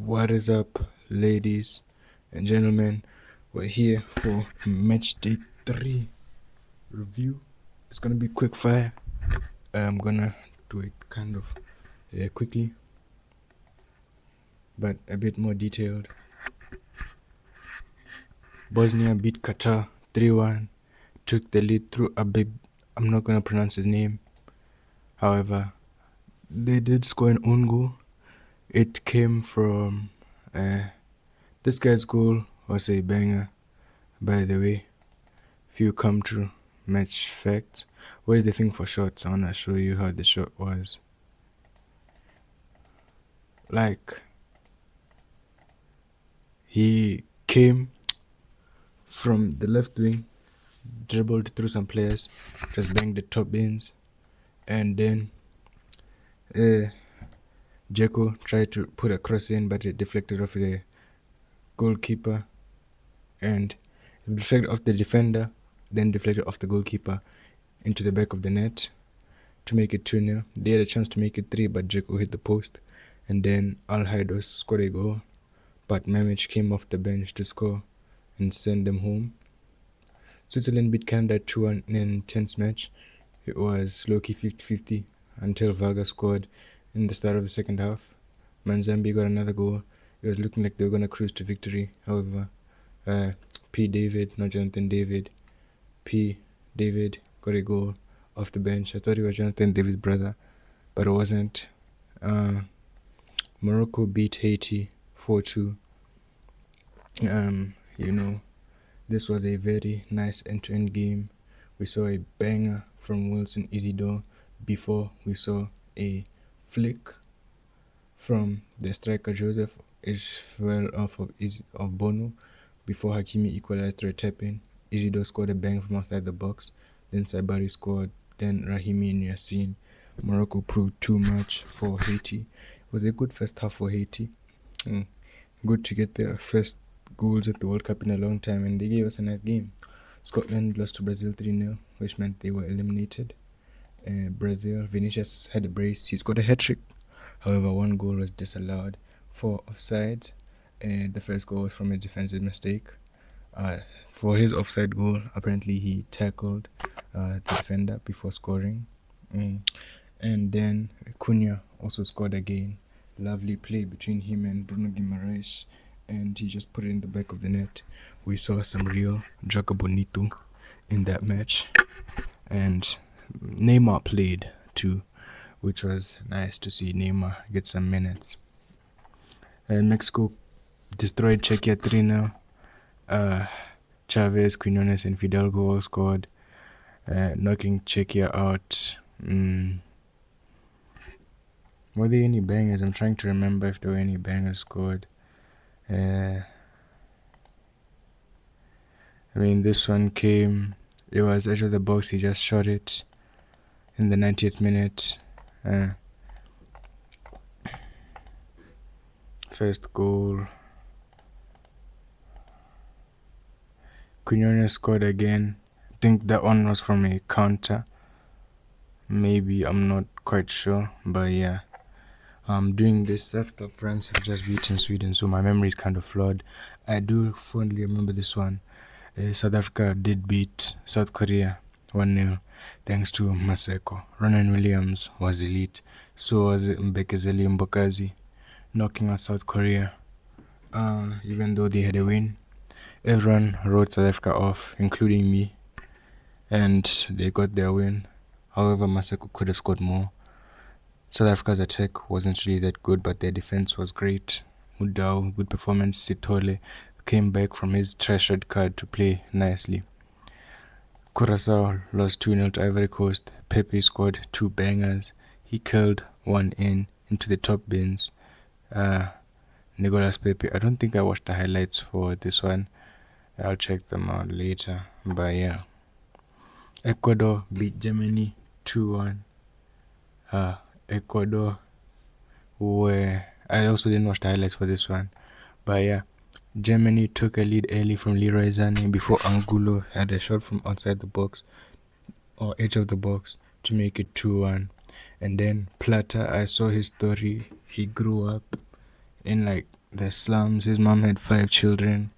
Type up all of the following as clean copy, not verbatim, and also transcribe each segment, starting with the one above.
What is up, ladies and gentlemen? We're here for Matchday 3 review. It's gonna be quick fire. I'm gonna do it kind of quickly, but a bit more detailed. Bosnia beat Qatar 3-1, took the lead through a big, I'm not gonna pronounce his name. However, they did score an own goal. It came from this guy's goal was a banger, by the way. If you come to match facts, where's the thing for shots? I wanna show you how the shot was. Like, he came from the left wing, dribbled through some players, just banged the top bins, and then Dzeko tried to put a cross in, but it deflected off the goalkeeper, and it deflected off the defender, then deflected off the goalkeeper into the back of the net to make it 2-0. They had a chance to make it 3, but Dzeko hit the post, and then Al scored a goal, but Mamic came off the bench to score and send them home. Switzerland beat Canada 2-1 in an intense match. It was low-key 50-50 until Varga scored in the start of the second half. Manzambi got another goal. It was looking like they were going to cruise to victory. However, P. David, not Jonathan David, P. David got a goal off the bench. I thought it was Jonathan David's brother, but it wasn't. Morocco beat Haiti 4-2. This was a very nice end-to-end game. We saw a banger from Wilson Isidore before we saw a flick from the striker Joseph. It fell off of Bono before Hakimi equalized through a tap-in. Isidore scored a bang from outside the box. Then Sabari scored. Then Rahimi and Yassin. Morocco proved too much for Haiti. It was a good first half for Haiti. Good to get their first goals at the World Cup in a long time, and they gave us a nice game. Scotland lost to Brazil 3-0, which meant they were eliminated. Brazil, Vinicius had a brace. He scored a hat-trick. However, one goal was disallowed for offside. The first goal was from a defensive mistake. For his offside goal, apparently he tackled the defender before scoring. And then Cunha also scored again. Lovely play between him and Bruno Guimaraes, and he just put it in the back of the net. We saw some real Joga Bonito in that match, and Neymar played too, which was nice to see Neymar get some minutes. Mexico destroyed Czechia 3-0. Chavez, Quinones, and Fidalgo all scored, knocking Czechia out. Were there any bangers? I'm trying to remember if there were any bangers scored. This one came, it was edge of the box. He just shot it in the 90th minute. First goal. Quinones scored again. I think that one was from a counter. Maybe, I'm not quite sure, but yeah. I'm doing this after France have just beaten Sweden, so my memory is kind of flawed. I do fondly remember this one. South Africa did beat South Korea 1-0 thanks to Maseko. Ronan Williams was elite, so was Mbekezeli Mbokazi, knocking out South Korea. Even though they had a win, everyone wrote South Africa off, including me, and they got their win. However, Maseko could have scored more. South Africa's attack wasn't really that good, but their defense was great. Mudau, good performance. Sitole came back from his trash red card to play nicely. Curacao lost 2-0 to Ivory Coast. Pepe scored 2 bangers. He curled one into the top bins. Nicolas Pepe. I don't think I watched the highlights for this one. I'll check them out later. But yeah. Ecuador beat Germany 2-1. Ecuador, where I also didn't watch the highlights for this one, but yeah, Germany took a lead early from Leroy Sané before Angulo had a shot from outside the box or edge of the box to make it 2-1. And then Plata, I saw his story. He grew up in like the slums. His mom had 5 children,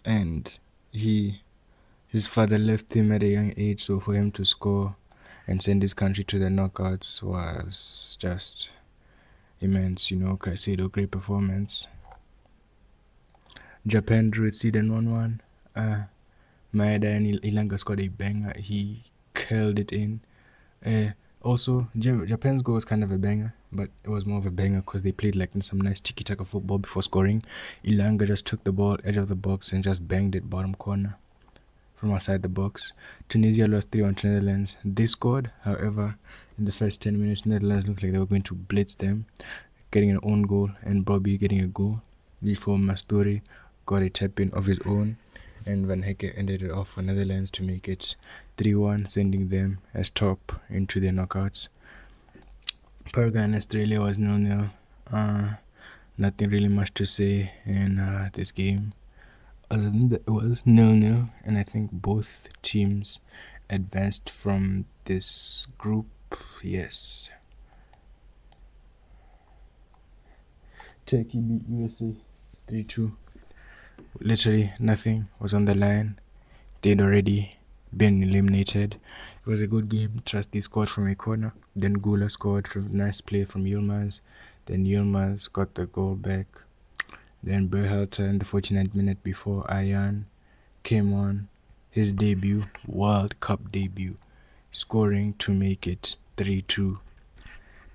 and he his father left him at a young age. So for him to score and send his country to the knockouts was just immense. Caicedo, great performance. Japan drew it Sweden 1-1. Maeda and Ilanga scored a banger. He curled it in. Also, Japan's goal was kind of a banger, but it was more of a banger because they played like some nice tiki-taka football before scoring. Ilanga just took the ball edge of the box and just banged it bottom corner from outside the box. Tunisia lost 3-1 to Netherlands. They scored, however, in the first 10 minutes, Netherlands looked like they were going to blitz them, getting an own goal and Bobby getting a goal before Mastori got a tap-in of his own, and Van Hecke ended it off for Netherlands to make it 3-1, sending them as top into the knockouts. Paraguay and Australia was 0-0. Nothing really much to say in this game. Other than that, it was 0-0, and I think both teams advanced from this group. Yes. Turkey beat USA 3-2. Literally nothing was on the line. They'd already been eliminated. It was a good game. Trusty scored from a corner. Then Gula scored from a nice play from Yilmaz. Then Yilmaz got the goal back. Then Berhalter in the 49th minute before Ayan came on. His debut, World Cup debut, scoring to make it 3-2.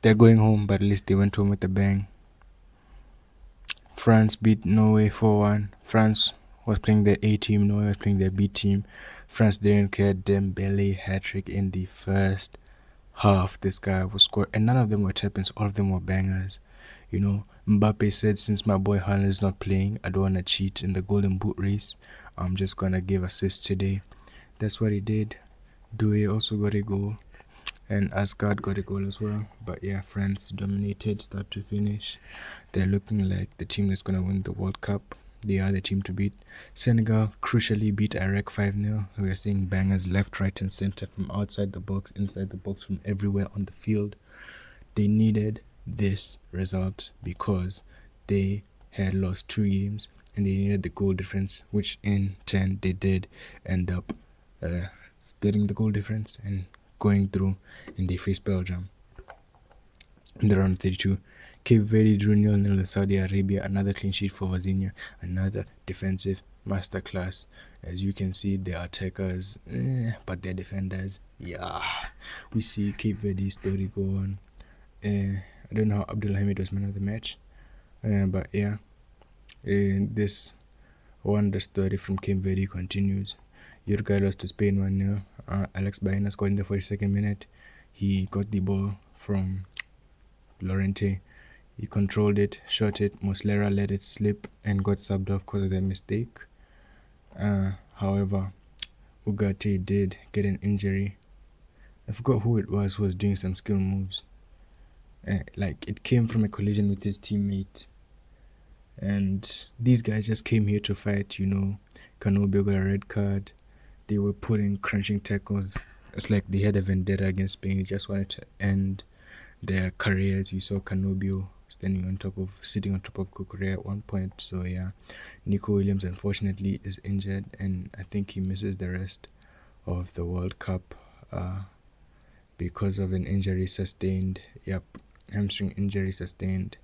They're going home, but at least they went home with a bang. France beat Norway 4-1. France was playing their A team, Norway was playing their B team. France didn't care. Dembele hat-trick in the first half. This guy was scored, and none of them were tap-ins, all of them were bangers. Mbappe said, since my boy Haaland is not playing, I don't want to cheat in the golden boot race. I'm just going to give assists today. That's what he did. Doué also got a goal, and Asgard got a goal as well. But yeah, France dominated start to finish. They're looking like the team that's going to win the World Cup. They are the team to beat. Senegal crucially beat Iraq 5-0. We are seeing bangers left, right, and center, from outside the box, inside the box, from everywhere on the field. They needed this result because they had lost 2 games and they needed the goal difference, which in turn they did end up getting the goal difference and going through, and they faced Belgium in the round of 32. Cape Verde drew 0-0 with Saudi Arabia. Another clean sheet for Bosnia. Another defensive masterclass. As you can see, they are attackers, but they're defenders. Yeah, we see Cape Verde's story go on. I don't know how Abdulhamid was man of the match, but yeah, this wonder story from Cape Verde continues. Uruguay lost to Spain 1-0. Alex Baena scored in the 42nd minute. He got the ball from Lorente. He controlled it, shot it. Muslera let it slip and got subbed off because of that mistake. However, Ugarte did get an injury. I forgot who it was who was doing some skill moves. Like, it came from a collision with his teammate. And these guys just came here to fight, Canobio got a red card. They were putting crunching tackles. It's like they had a vendetta against Spain. They just wanted to end their careers. You saw Canobio sitting on top of Kukurea at one point. So yeah, Nico Williams unfortunately is injured, and I think he misses the rest of the World Cup because of an injury sustained. Hamstring injury sustained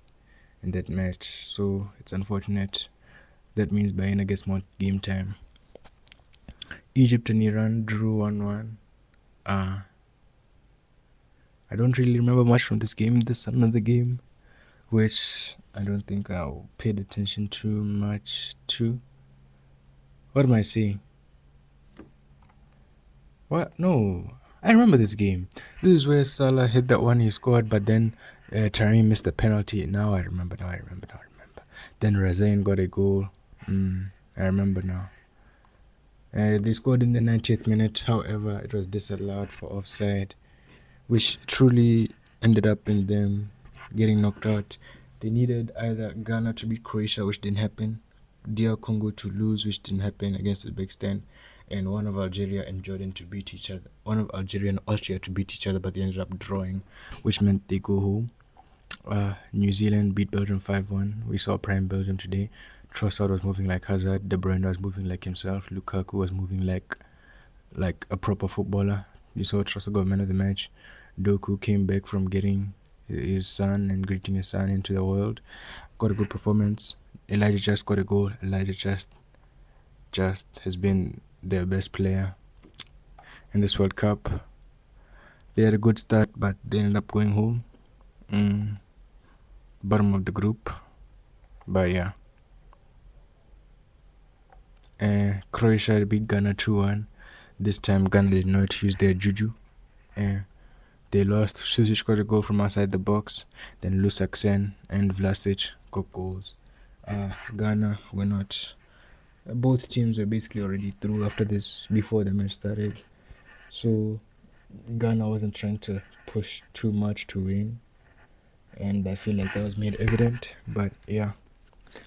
in that match. So it's unfortunate. That means Baena gets more game time. Egypt and Iran drew 1-1. I don't really remember much from this game. This is another game which I don't think I paid attention too much to. What am I saying? What? No, I remember this game. This is where Salah hit that one he scored, but then Tarim missed the penalty. Now I remember. Then Razain got a goal. I remember now. They scored in the 90th minute. However, it was disallowed for offside, which truly ended up in them getting knocked out. They needed either Ghana to beat Croatia, which didn't happen, DR Congo to lose, which didn't happen against Uzbekistan, and one of Algeria and Jordan to beat each other. One of Algeria and Austria to beat each other, but they ended up drawing, which meant they go home. New Zealand beat Belgium 5-1. We saw prime Belgium today. Trossard was moving like Hazard. De Bruyne was moving like himself. Lukaku was moving like a proper footballer. You saw Trossard got man of the match. Doku came back from getting his son and greeting his son into the world. Got a good performance. Elijah just got a goal. Elijah just has been their best player in this World Cup. They had a good start, but they ended up going home. Bottom of the group. But yeah. Croatia beat Ghana 2-1. This time Ghana did not use their juju. They lost. Susic got a goal from outside the box. Then Lusaksen and Vlasic got goals. Ghana were not. Both teams were basically already through after this, before the match started. So Ghana wasn't trying to push too much to win. And I feel like that was made evident. But yeah,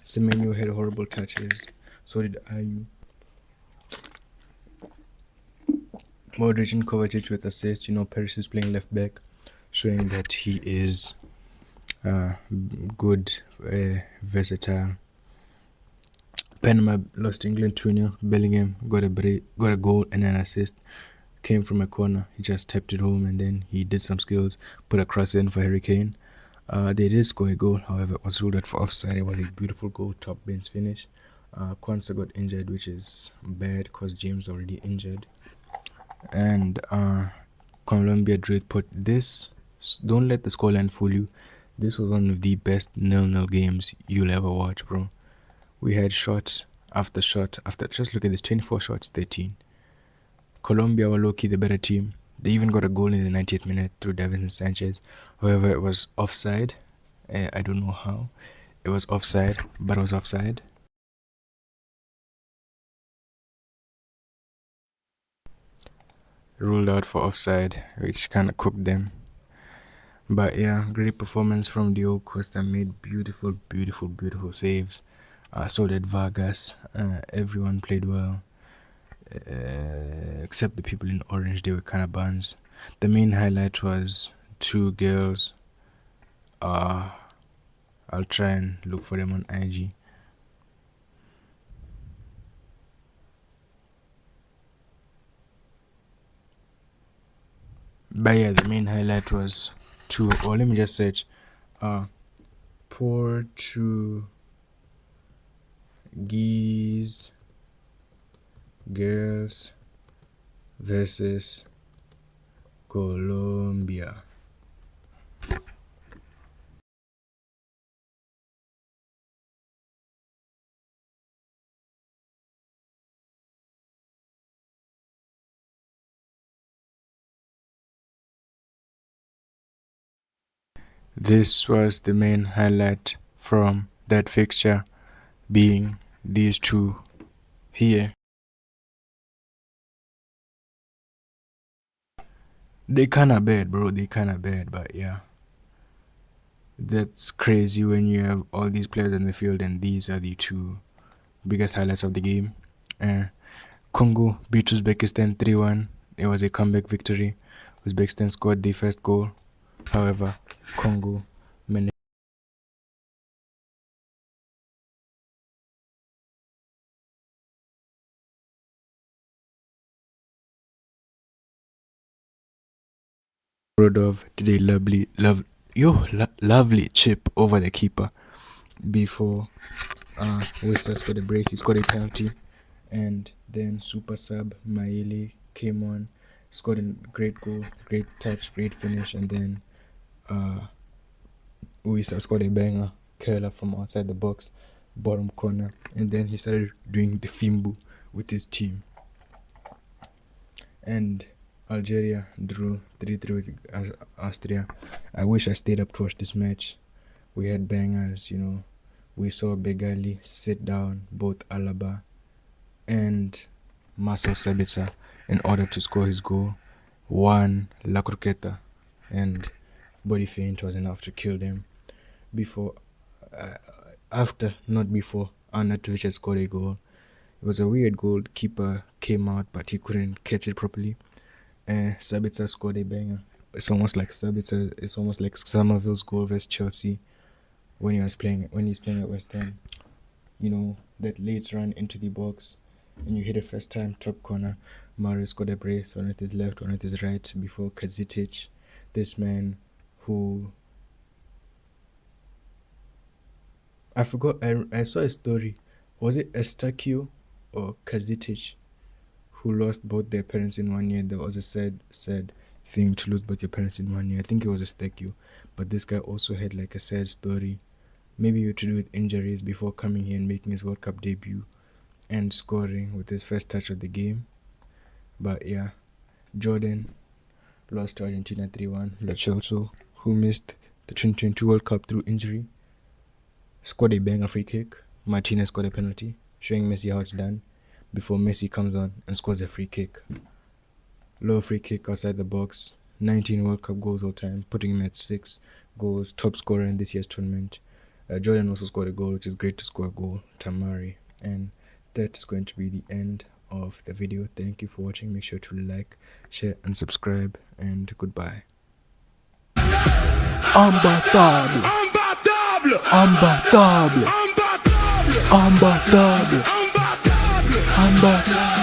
Semenyo had horrible touches. So did Ayu. Modric and Kovacic with assists. Paris is playing left back, showing that he is good, versatile. Panama lost to England 2-0. Bellingham got a goal and an assist. Came from a corner. He just tapped it home and then he did some skills, put a cross in for Harry Kane. They did score a goal, however, it was ruled out for offside. It was a beautiful goal, top bins finish. Kwanzaa got injured, which is bad because James already injured. And Colombia drew put this. Don't let the scoreline fool you. This was one of the best 0-0 games you'll ever watch, bro. We had shot after shot after. Just look at this: 24 shots, 13. Colombia were low-key the better team. They even got a goal in the 90th minute through Davinson Sanchez. However, it was offside. I don't know how. It was offside, but it was offside. Ruled out for offside, which kind of cooked them. But yeah, great performance from Diogo Costa. Made beautiful, beautiful, beautiful saves. So did Vargas. Everyone played well. Except the people in orange, they were kind of buns. The main highlight was two girls. I'll try and look for them on IG. But yeah, the main highlight was two. Or let me just search. Portuguese girls versus Colombia. This was the main highlight from that fixture, being these two here. They kinda bad, bro. They kinda bad, but yeah. That's crazy when you have all these players in the field and these are the two biggest highlights of the game. Congo beat Uzbekistan 3-1. It was a comeback victory. Uzbekistan scored the first goal. However, Congo managed Rodov did a lovely chip over the keeper before Whistler scored a brace. He scored a penalty, and then super sub Maele came on, scored a great goal, great touch, great finish, and then Uisa scored a banger, curler from outside the box, bottom corner, and then he started doing the Fimbu with his team. And Algeria drew 3-3 with Austria. I wish I stayed up to watch this match. We had bangers, We saw Begali sit down both Alaba and Marcel Sabitzer in order to score his goal. One La Croqueta and body feint was enough to kill them. Not before, Arnautovic scored a goal. It was a weird goal. Keeper came out, but he couldn't catch it properly. Sabitzer scored a banger. It's almost like sub. It's almost like Somerville's goal versus Chelsea when he's playing at West Ham. You know, that late run into the box and you hit it first time, top corner. Mario scored a brace, one with his left, one with his right, before Kazitic, this man who I forgot. I saw a story. Was it Estacio or Kazitic who lost both their parents in 1 year? There was a sad thing to lose both your parents in 1 year. I think it was Estacio, but this guy also had like a sad story, maybe to do with injuries, before coming here and making his World Cup debut and scoring with his first touch of the game. But yeah, Jordan lost to Argentina 3-1. Lo Celso, who missed the 2022 World Cup through injury, scored a banger free kick. Martinez scored a penalty, showing Messi how it's done, before Messi comes on and scores a free kick. Low free kick outside the box. 19 World Cup goals all time, putting him at 6 goals, top scorer in this year's tournament. Jordan also scored a goal, which is great to score a goal, Tamari. And that's going to be the end of the video. Thank you for watching. Make sure to like, share and subscribe, and goodbye. Imbattable, imbattable, imbattable, imbattable, imbattable.